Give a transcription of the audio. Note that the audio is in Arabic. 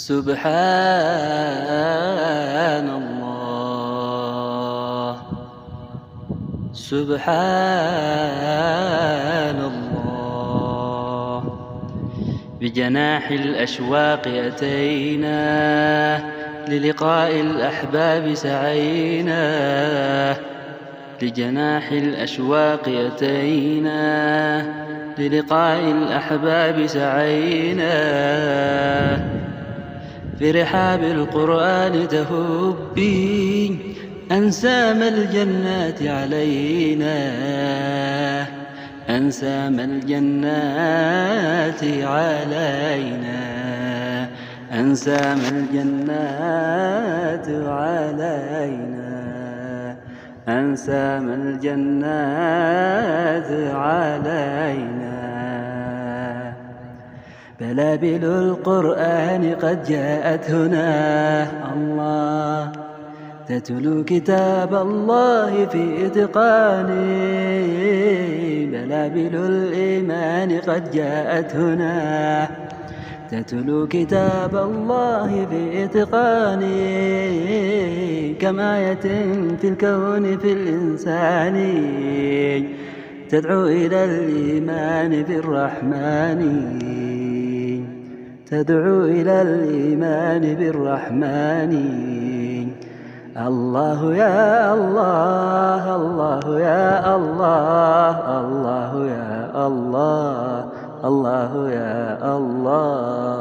سبحان الله سبحان الله. بجناح الأشواق أتينا، للقاء الأحباب سعينا. لجناح الأشواق أتينا، للقاء الأحباب سعينا. في رحاب القرآن تهبي أنسام الجنات علينا. أنسام الجنات علينا. أنسام الجنات علينا. أنسام الجنات علينا. بلابل القرآن قد جاءت هنا، الله تتلو كتاب الله في إتقان. بلابل الإيمان قد جاءت هنا، تتلو كتاب الله في إتقان. كمآية في الكون في الإنسان، تدعو إلى الإيمان بالرحمن. تدعو إلى الإيمان بالرحمن. الله يا الله، الله يا الله، الله يا الله، الله يا الله.